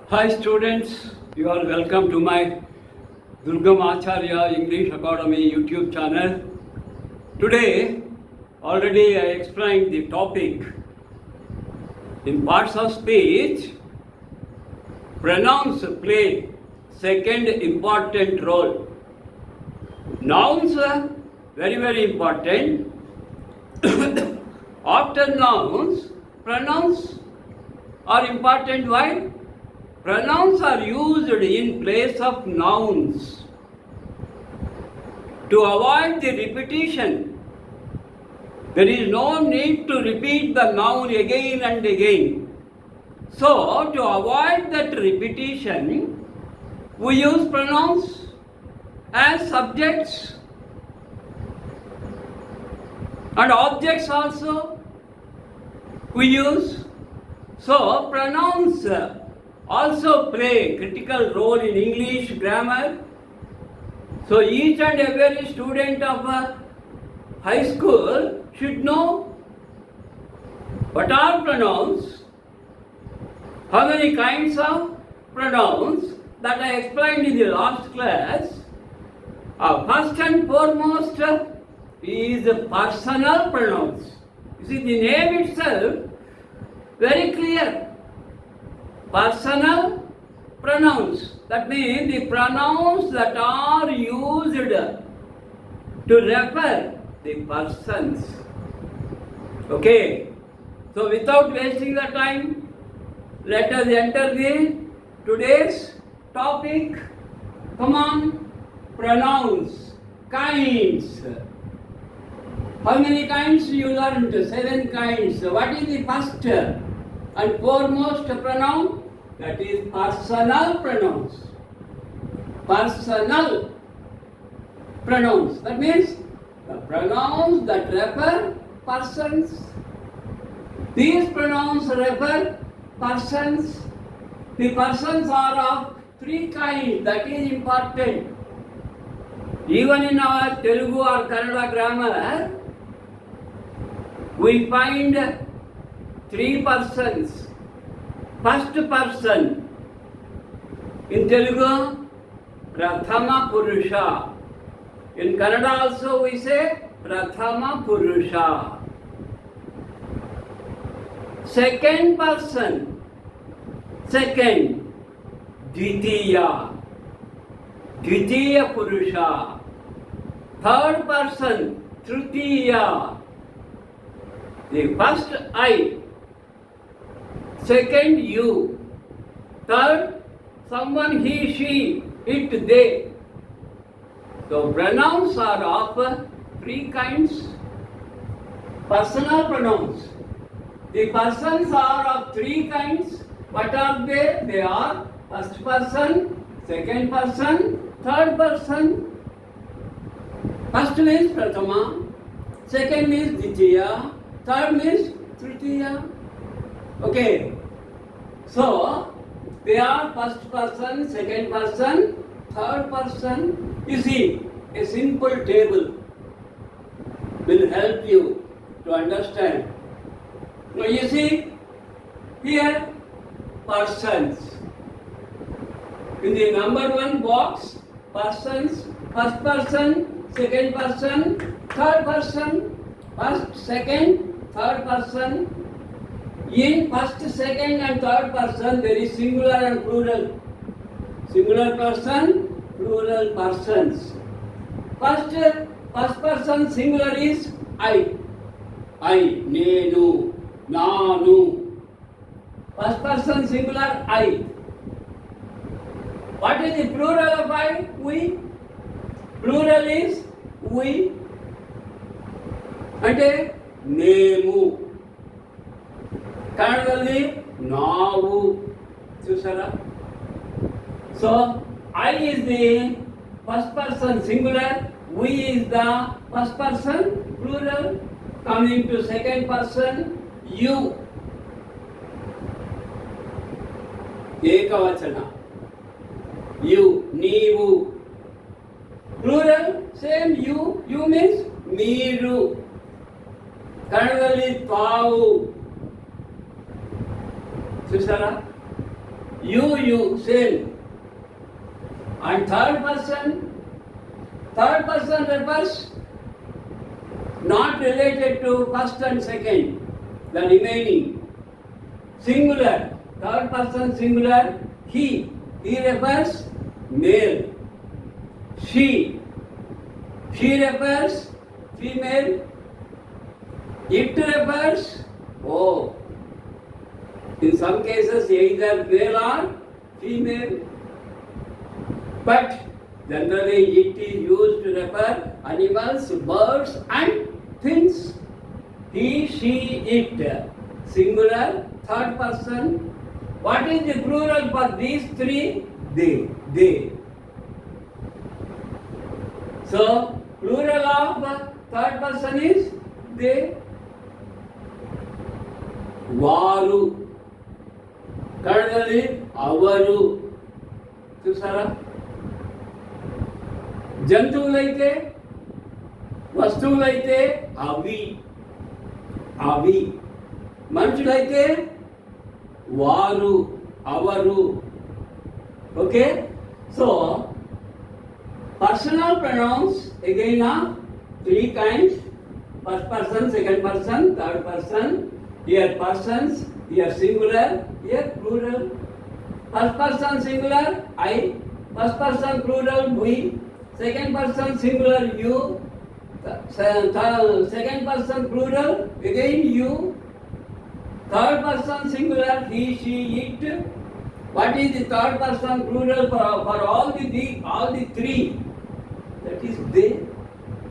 Hi students, you are welcome to my Durgam Acharya English Academy YouTube channel. Today, already I explained the topic. In parts of speech, pronouns play second important role. Nouns are very important. After nouns, pronouns are important. Why? Pronouns are used in place of nouns to avoid the repetition. There is no need to repeat the noun again and again. So, to avoid that repetition, we use pronouns as subjects and objects also we use. So, pronouns also play a critical role in English grammar. So each and every student of high school should know what are pronouns, how many kinds of pronouns that I explained in the last class. First and foremost is personal pronouns. You see, the name itself very clear. Personal pronouns. That means the pronouns that are used to refer the persons. Okay. So without wasting the time, let us enter the today's topic. Come on. Pronouns. Kinds. How many kinds you learned? 7 kinds. What is the first and foremost pronoun? That is personal pronouns. Personal pronouns. That means the pronouns that refer persons. These pronouns refer persons. The persons are of 3 kinds. That is important. Even in our Telugu or Kannada grammar, we find 3 persons. First person in Telugu, Prathama Purusha. In Kannada also we say Prathama Purusha. Second person, second, Dvitiya. Dvitiya Purusha. Third person, Tritiya. The first I, second you, third someone he, she, it, they. So pronouns are of 3 kinds. Personal pronouns. The persons are of 3 kinds. What are they? They are first person, second person, third person. First means Prathama, second means Dvitiya, third means Tritiya. Okay. So, they are first person, second person, third person. You see, a simple table will help you to understand. Now you see, here, persons. In the number 1 box, persons, first person, second person, third person, first, second, third person. In first, second and third person, there is singular and plural. Singular person, plural persons. First person singular is I. I, nenu, nanu. First person singular I. What is the plural of I? We. Plural is we. అంటే నేము. కన్నడದಲ್ಲಿ ನಾವು. చూసారా? So I is the first person singular, we is the first person plural. Coming to second person, you. ఏకవచన. You, నీవు. Plural, same you. You means మీరు. కన్నడದಲ್ಲಿ ತಾವು. చూసారా? you, same. And third person refers not related to first and second, the remaining. Singular, third person singular, he refers male. She refers female. It refers, in some cases either male or female. But generally it is used to refer animals, birds and things. He, she, it. Singular, third person. What is the plural for these three? They. So, plural of third person is they. వారు, కన్నడದಲ್ಲಿ ಅವರು. చూసారా? జంతువులైతే, వస్తువులైతే అవి. మనుషులైతే వారు, hour. Okay? So personal pronouns again are three kinds: first person, second person, third person. Here persons, here singular, here plural. First person singular I, first person plural we, second person singular you, second person plural again you, third person singular he, she, it. What is the third person plural for all the three? That is they.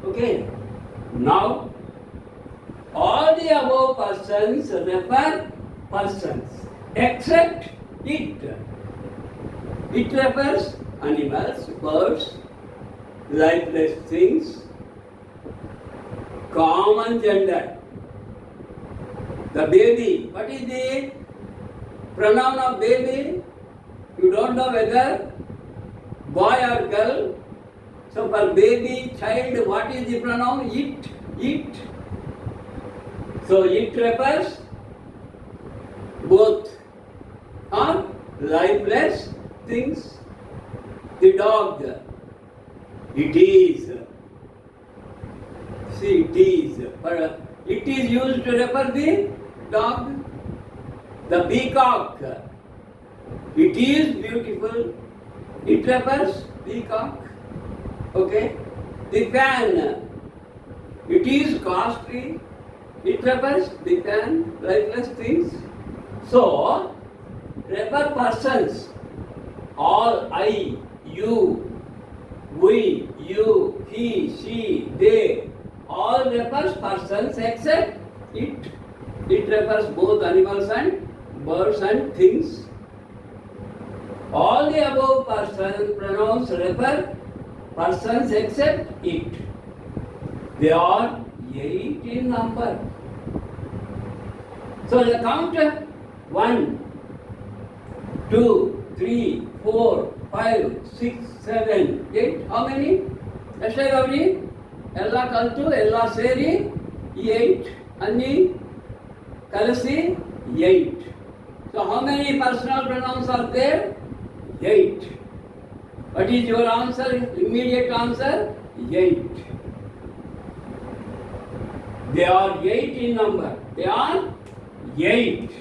Okay. Now, all the above persons refer persons except it. It refers animals, birds, lifeless things, common gender. The baby. What is the pronoun of baby? You don't know whether boy or girl. So for baby, child, what is the pronoun? It. So it refers both or lifeless things. The dog, it is. See, it is. It is used to refer the dog. The peacock, it is beautiful. It refers peacock. Okay. The fan, it is costly. It refers the fan, lifeless things. So, refer persons. All I, you, we, you, he, she, they. All refers persons except it. It refers both animals and birds and things. All the above pronouns refer persons except it. They are 8 in number. So the count 1, 2, 3, 4, 5, 6, 7, 8. How many? Esther Gavri? Ella Kaltu, Ella Seri, 8. Anni Kalasi, 8. So how many personal pronouns are there? 8. What is your answer? Immediate answer? 8. They are 8 in number. They are 8.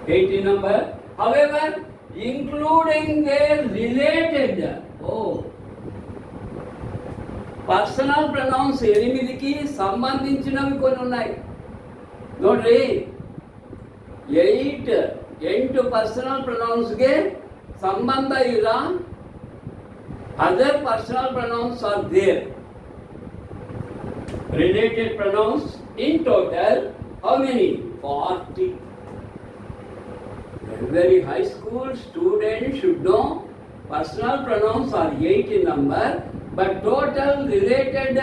8 in number. However, including their related. Personal pronouns 8కి సంబంధించినవి కొన్ని ఉన్నాయి. ನೋಡ್ರಿ, 8 personal ಪ್ರೊನೌನ್ಸ್ಗೆ ಸಂಬಂಧ ಇಲ್ಲ. Other personal pronouns are there. Related pronouns in total, how many? 40. Very high school students should know personal pronouns are 8 in number, but total related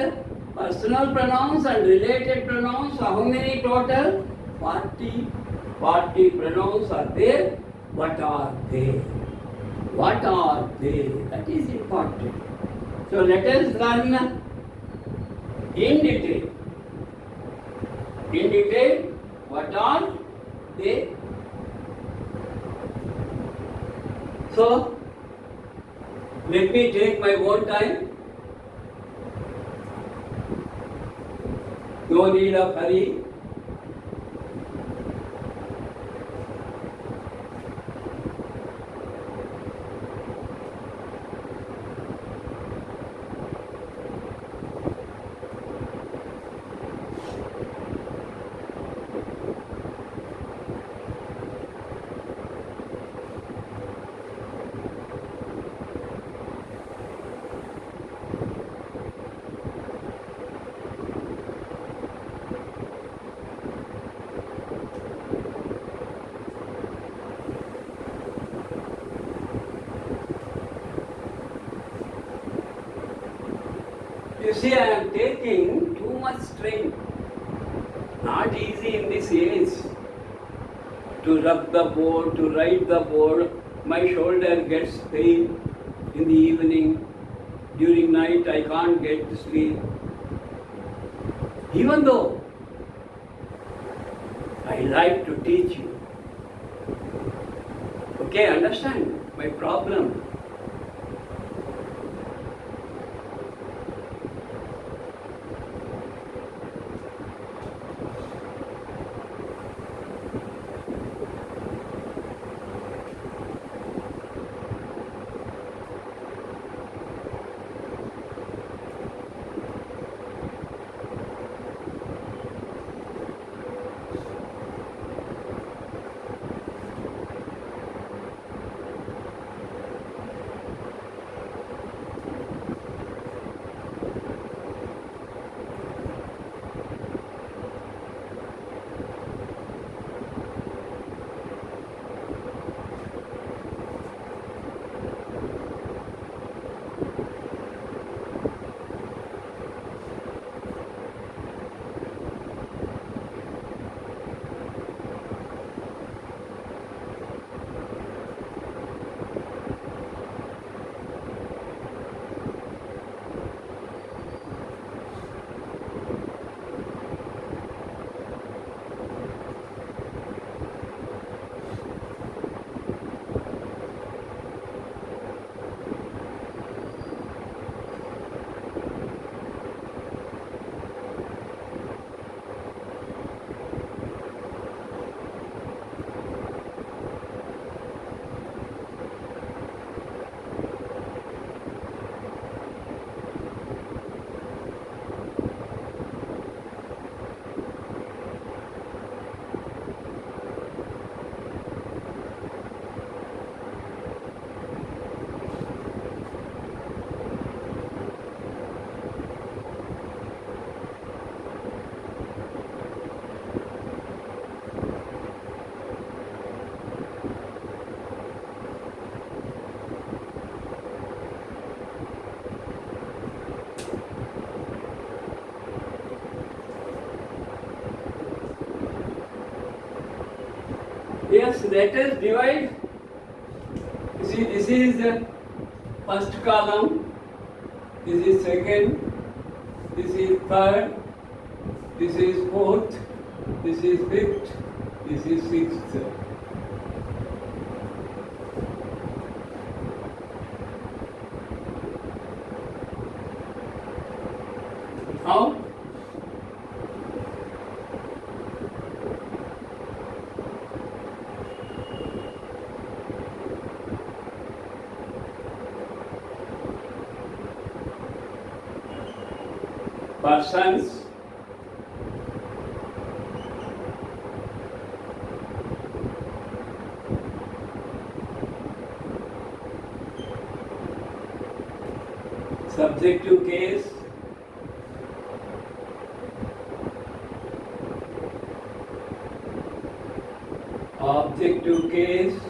personal pronouns and related pronouns are how many total? 40. 40 pronouns are there. What are they? What are they? That is important. So let us learn in detail. In detail, what are A. So, let me take my own time. No need of hurry. You see, I am taking too much strain. Not easy in this age to rub the board, to write the board. My shoulder gets pain in the evening. During night, I can't get to sleep. Even though I like to teach you. Okay, understand my problem. Yes, let us divide. You see, this is the first column, this is second, this is third, this is fourth, this is fifth, this is sixth. How? Persons, subjective case, objective case,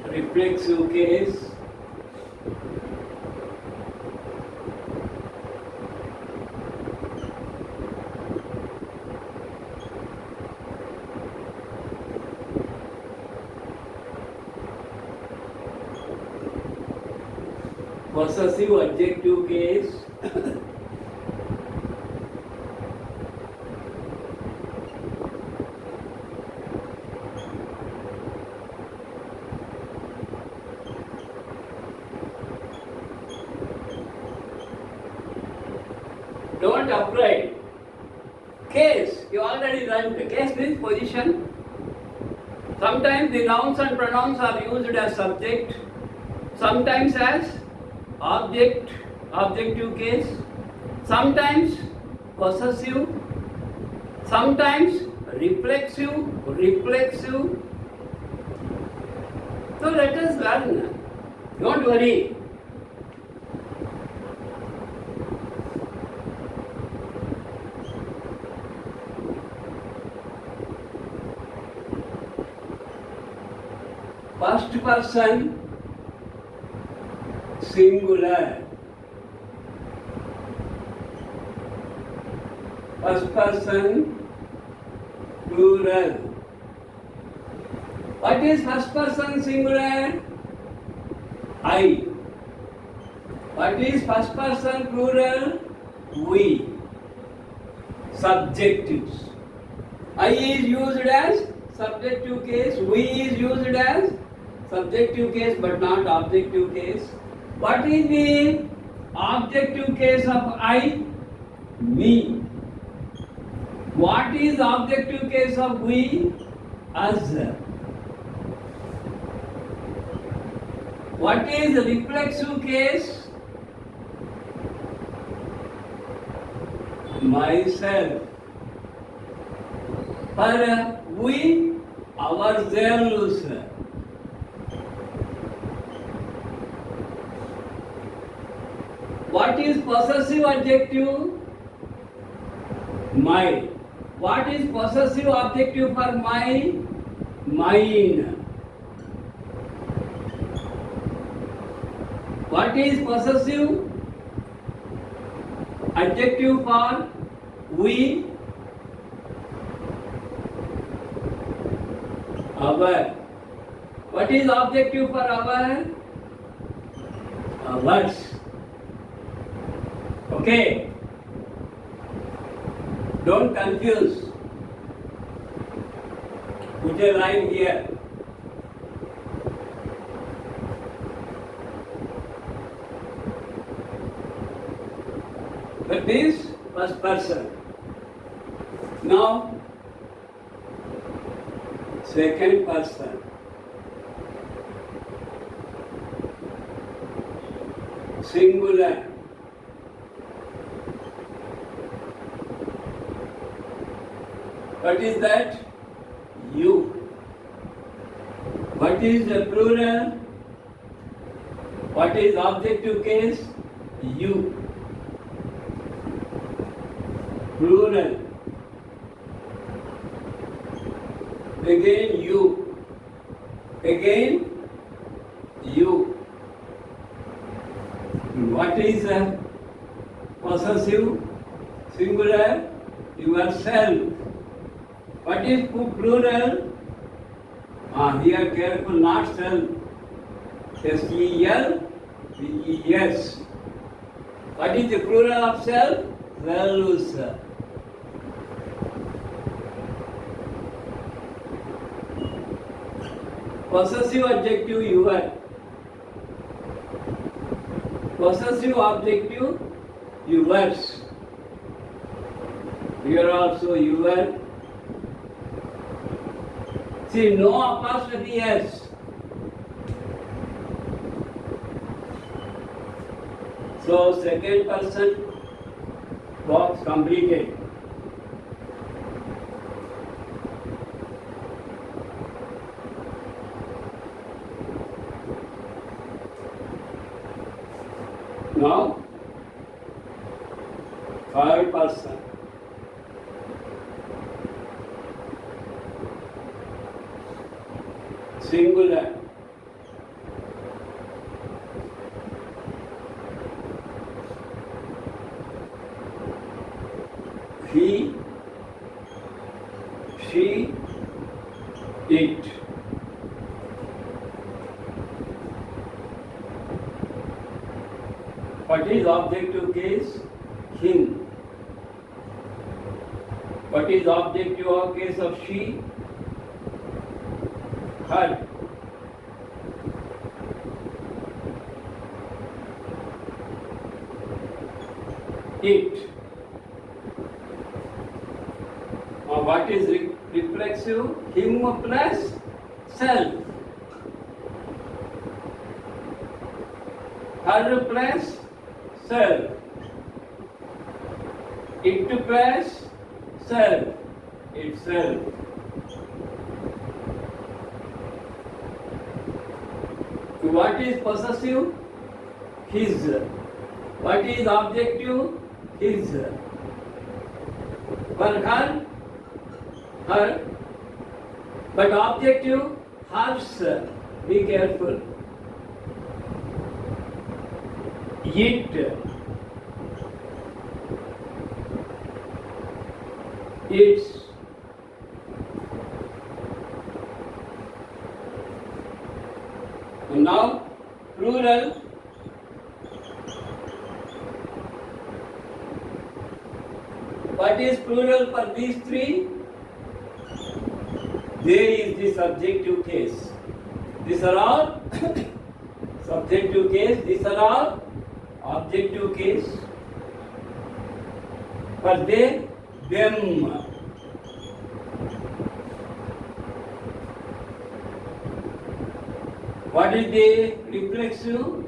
reflexive case, possessive adjective case. Don't afraid. Case, you already learned. Case means position. Sometimes the nouns and pronouns are used as subject, sometimes as object, objective case, sometimes possessive, sometimes reflexive, reflexive. So let us learn. Don't worry. First person singular. First person plural. What is first person singular? I. What is first person plural? We. Subjectives. I is used as subjective case. We is used as subjective case but not objective case. What is the objective case of I? Me. What is objective case of we? Us. What is reflexive case? Myself. For we, ourselves. What is possessive adjective? My. What is possessive adjective for my? Mine. What is possessive adjective for we? Our. What is objective for our? Ours. Okay. Don't confuse. Put a line here. That is first person. Now, second person. Singular. What is that? You. What is the plural? What is objective case? You. Plural. Again you. Again you. What is possessive? Singular. Yourself. What is plural? Here careful, not self. S-E-L, V-E-S. What is the plural of self? Selves. Possessive adjective, your. Possessive adjective, yours. Here also your. See, no apostrophe S. So, second person box completed. Now, third person. Singular. He, she, it. What is objective case? Him. What is objective of case of she? Her. It. What is reflexive? Him plus self. Her plus self. It plus self. Itself. What is possessive? His. What is objective? His. For her, her. But objective, hers. Be careful. It. Its. And now, plural. What is plural for these three? They is the subjective case. These are all subjective case. These are all objective case. For they, them. What is the reflexive?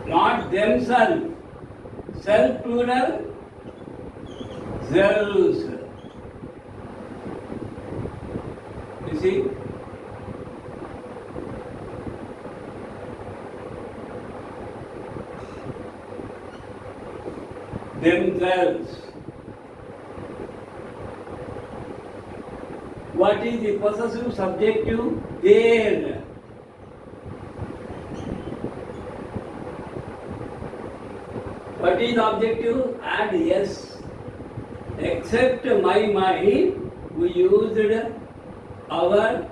Not themselves. Self plural. Zells. You see? Themselves. What is the possessive subjective? Their. What is objective? Add yes. Except my, we used our,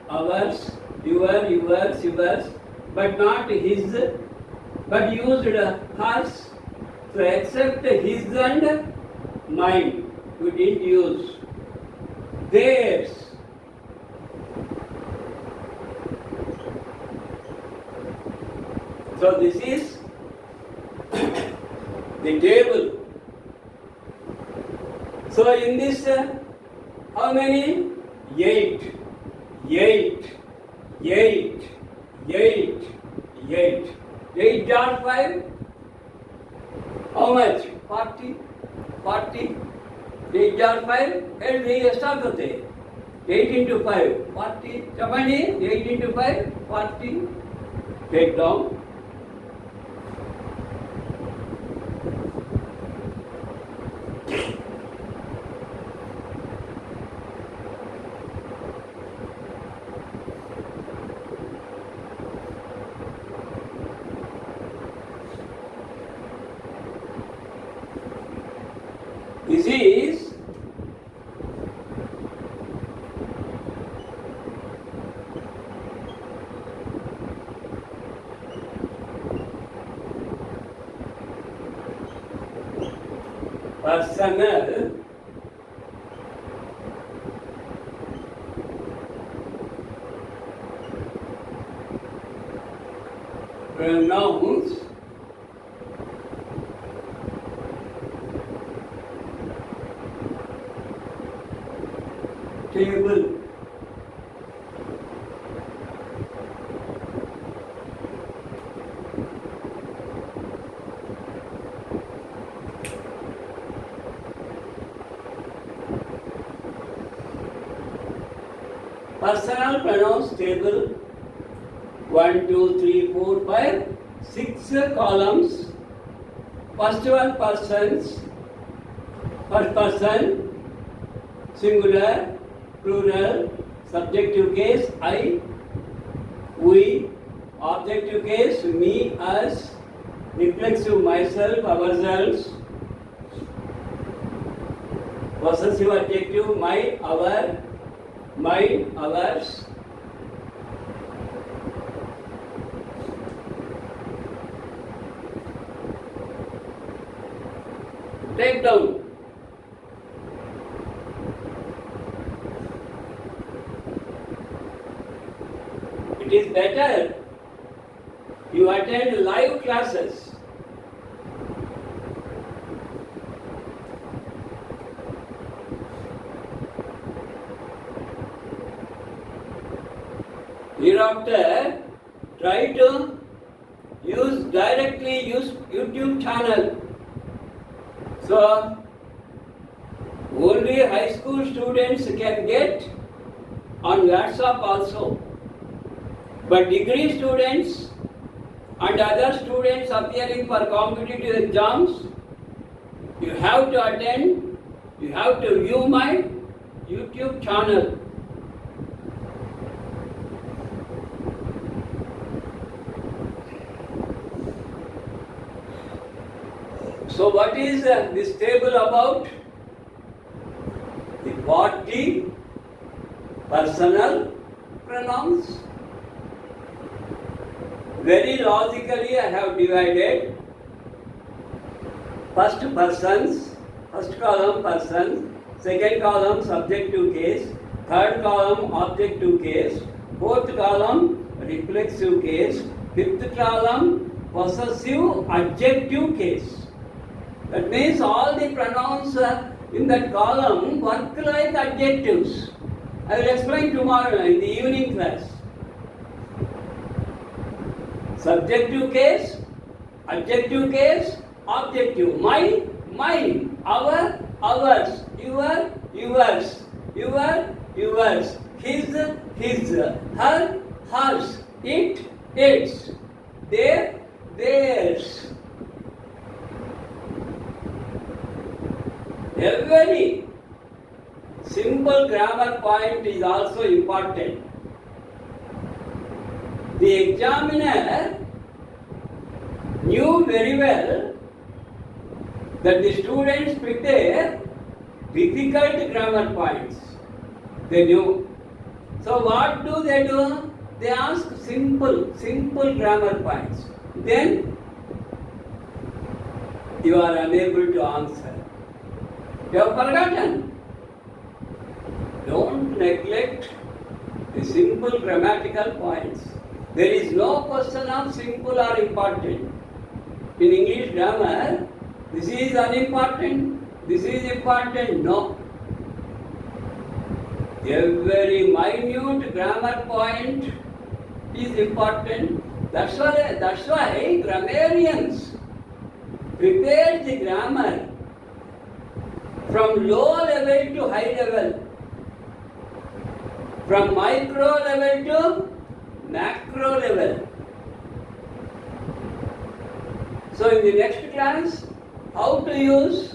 ours, your, yours, but not his, but used hers. So except his and mine, we didn't use. Theirs. So this is the table. So in this, how many? 8. 8 dot 5. How much? 40. 8 dot 5. And we start with it. 8 into 5. 40. Chapani, 8 into 5. 40. Take down. This is personal pronouns table. Personal pronouns table 1, 2, 3, 4, 5, 6 columns. First one persons, first person, singular, plural, subjective case I, we, objective case me, us, reflexive myself, ourselves, possessive adjective my, our, mine, ours. Take down. It is better you attend live classes. Hereafter, try to directly use YouTube channel. So, only high school students can get on WhatsApp also. But degree students and other students appearing for competitive exams, you have to attend, you have to view my YouTube channel. So what is this table about? The body, personal pronouns. Very logically I have divided first persons, first column persons, second column subjective case, third column objective case, fourth column reflexive case, fifth column possessive adjective case. That means all the pronouns in that column work like adjectives. I will explain tomorrow in the evening class. Subjective case, adjective case, objective. My, mine, our, ours, your, yours, yours, his, her, hers, it, its, their, theirs. A very simple grammar point is also important. The examiner knew very well that the students prepare difficult grammar points. They knew. So what do? They ask simple grammar points. Then you are unable to answer. You have forgotten. Don't neglect the simple grammatical points. There is no question of simple or important. In English grammar, this is unimportant, this is important. No. Every minute grammar point is important. That's why grammarians prepare the grammar from low level to high level, from micro level to macro level. So in the next class, how to use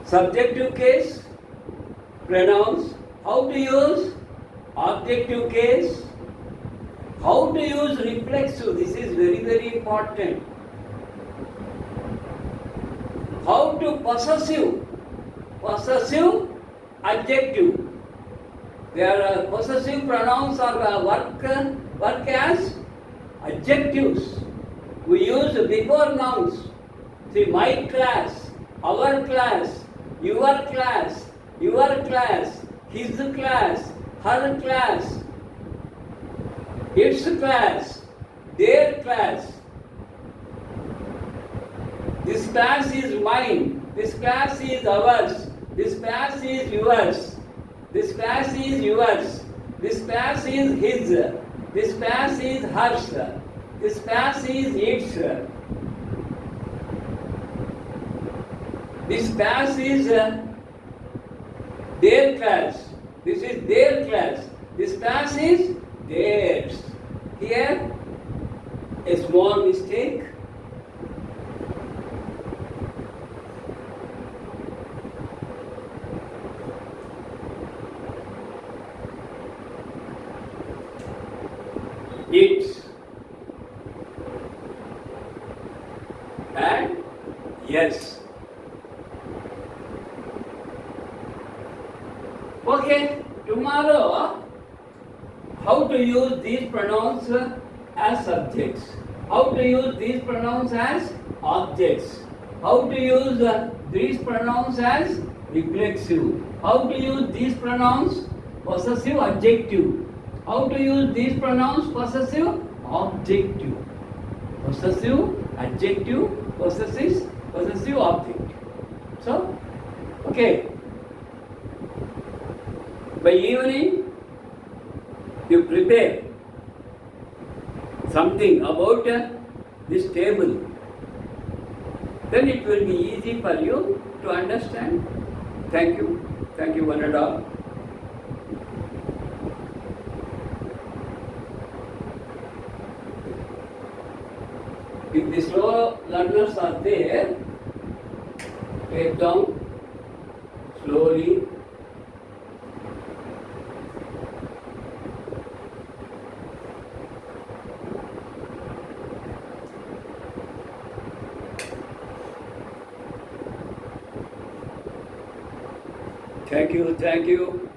subjective case pronouns, how to use objective case, how to use reflexive. This is very important. How to possessive adjective. There are possessive pronouns are work as adjectives. We use before nouns. See, my class, our class, your class, his class, her class, its class, their class. This class is mine, this class is ours, this class is yours, this class is yours, this class is his, this class is hers, this class is its, this class is their class, this is their class, this class is theirs. Here, a small mistake. Its and yes. Okay, tomorrow how to use these pronouns as subjects, how to use these pronouns as objects, How to use these pronouns as reflexive? How to use these pronouns possessive adjective? How to use these pronouns possessive objective? Possessive adjective, possessive objective. So, okay. By evening, you prepare something about this table. Then it will be easy for you to understand. Thank you. Thank you, one and all. If the slow learners are there, take down slowly. Thank you, thank you.